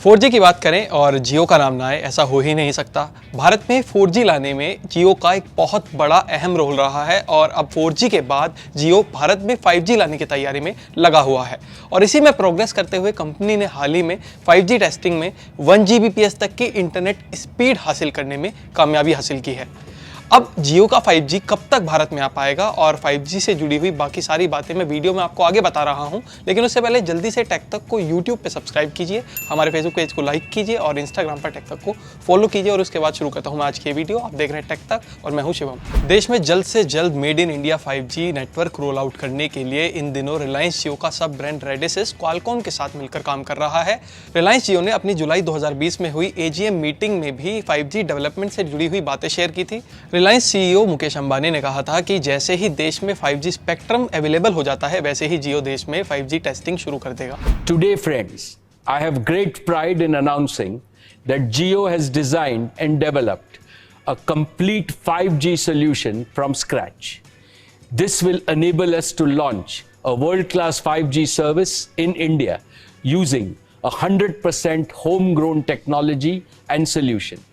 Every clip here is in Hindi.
4G की बात करें और जियो का नाम ना आए, ऐसा हो ही नहीं सकता। भारत में 4G लाने में जियो का एक बहुत बड़ा अहम रोल रहा है और अब 4G के बाद जियो भारत में 5G लाने की तैयारी में लगा हुआ है। और इसी में प्रोग्रेस करते हुए कंपनी ने हाल ही में 5G टेस्टिंग में 1 Gbps तक की इंटरनेट स्पीड हासिल करने में कामयाबी हासिल की है। अब जियो का 5G कब तक भारत में आ पाएगा और 5G से जुड़ी हुई बाकी सारी बातें मैं वीडियो में आपको आगे बता रहा हूं, लेकिन उससे पहले जल्दी से टेक तक को YouTube पे सब्सक्राइब कीजिए, हमारे फेसबुक पेज को लाइक कीजिए और इंस्टाग्राम पर टेक तक को फॉलो कीजिए। और उसके बाद शुरू करता हूं मैं आज की वीडियो। आप देख रहे हैं टेक तक और मैं हूं शिवम। देश में जल्द से जल्द made in India 5G network roll out करने के लिए इन दिनों रिलायंस जियो का सब ब्रांड रेडिसिस क्वालकॉम के साथ मिलकर काम कर रहा है। रिलायंस जियो ने अपनी जुलाई 2020 में हुई AGM मीटिंग में भी 5G डेवलपमेंट से जुड़ी हुई बातें शेयर की थी। रिलायंस CEO मुकेश अंबानी ने कहा था कि जैसे ही देश में 5G स्पेक्ट्रम अवेलेबल हो जाता है, वैसे ही जियो देश में 5G टेस्टिंग शुरू कर देगा। Today, friends, I have great pride in announcing that Jio has designed and developed a complete 5G solution from scratch. This will enable us to launch a world-class 5G service in India using 100% homegrown technology and solution.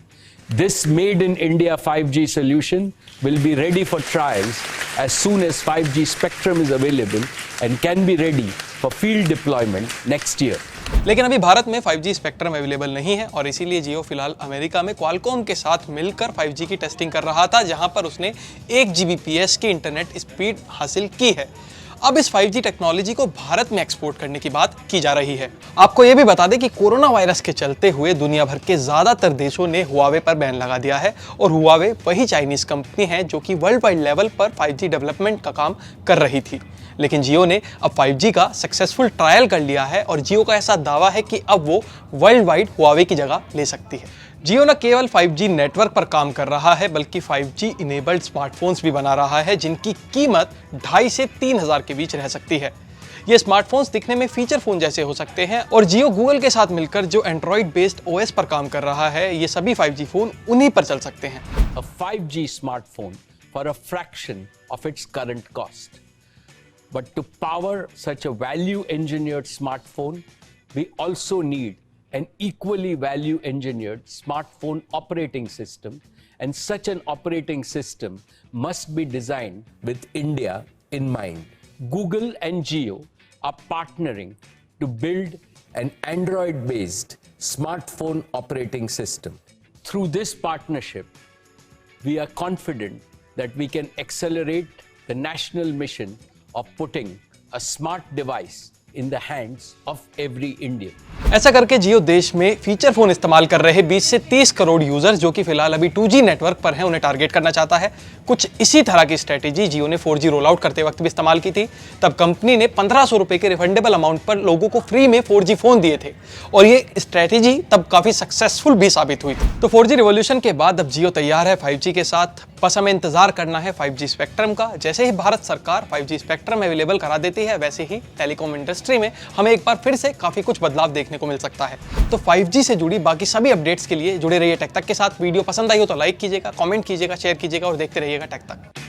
This made in India 5G solution will be ready for trials as soon as 5G spectrum is available and can be ready for field deployment next year. लेकिन अभी भारत में 5G स्पेक्ट्रम अवेलेबल नहीं है और इसीलिए जियो फिलहाल अमेरिका में क्वालकॉम के साथ मिलकर 5G की टेस्टिंग कर रहा था, जहां पर उसने 1 Gbps की इंटरनेट स्पीड हासिल की है। अब इस 5G टेक्नोलॉजी को भारत में एक्सपोर्ट करने की बात की जा रही है। आपको यह भी बता दें कि कोरोना वायरस के चलते हुए दुनिया भर के ज्यादातर देशों ने हुआवे पर बैन लगा दिया है और हुआवे वही चाइनीज कंपनी है जो कि वर्ल्ड वाइड लेवल पर 5G डेवलपमेंट का काम कर रही थी। लेकिन जियो ने अब 5G का सक्सेसफुल ट्रायल कर लिया है और जियो का ऐसा दावा है कि अब वो वर्ल्ड वाइड हुआवे की जगह ले सकती है। जियो न केवल 5G नेटवर्क पर काम कर रहा है, बल्कि 5G इनेबल्ड स्मार्टफोन्स भी बना रहा है, जिनकी कीमत 2,500 से 3,000 के बीच रह सकती है। ये स्मार्टफोन्स दिखने में फीचर फोन जैसे हो सकते हैं और जियो गूगल के साथ मिलकर जो एंड्रॉइड बेस्ड OS पर काम कर रहा है, ये सभी 5G फोन उन्हीं पर चल सकते हैं। A 5G smartphone for a fraction of its current cost. But to power such a value engineered smartphone, we also need an equally value engineered smartphone operating system, and such an operating system must be designed with India in mind. Google and Jio are partnering to build an Android based smartphone operating system. Through this partnership, we are confident that we can accelerate the national mission of putting a smart device in the hands of every Indian. ऐसा करके जियो देश में फीचर फोन इस्तेमाल कर रहे 20 से 30 करोड़ यूजर्स जो कि फिलहाल अभी 2G नेटवर्क पर हैं, उन्हें टारगेट करना चाहता है। कुछ इसी तरह की स्ट्रेटेजी जियो ने 4G रोल आउट करते वक्त भी इस्तेमाल की थी। तब कंपनी ने 1500 रुपए के रिफंडेबल अमाउंट पर लोगों को फ्री में 4G फोन दिए थे और ये स्ट्रेटेजी तब काफी सक्सेसफुल भी साबित हुई थी। तो 4G रिवॉल्यूशन के बाद अब जियो तैयार है 5G के साथ। बस हमें इंतजार करना है 5G स्पेक्ट्रम का। जैसे ही भारत सरकार 5G स्पेक्ट्रम अवेलेबल करा देती है, वैसे ही टेलीकॉम इंडस्ट्री में हमें एक बार फिर से काफी कुछ बदलाव देखने को मिल सकता है। तो 5G से जुड़ी बाकी सभी अपडेट्स के लिए जुड़े रहिए टेक तक के साथ। वीडियो पसंद आई हो तो लाइक कीजिएगा, कमेंट कीजिएगा, शेयर कीजिएगा और देखते रहिएगा टेक तक।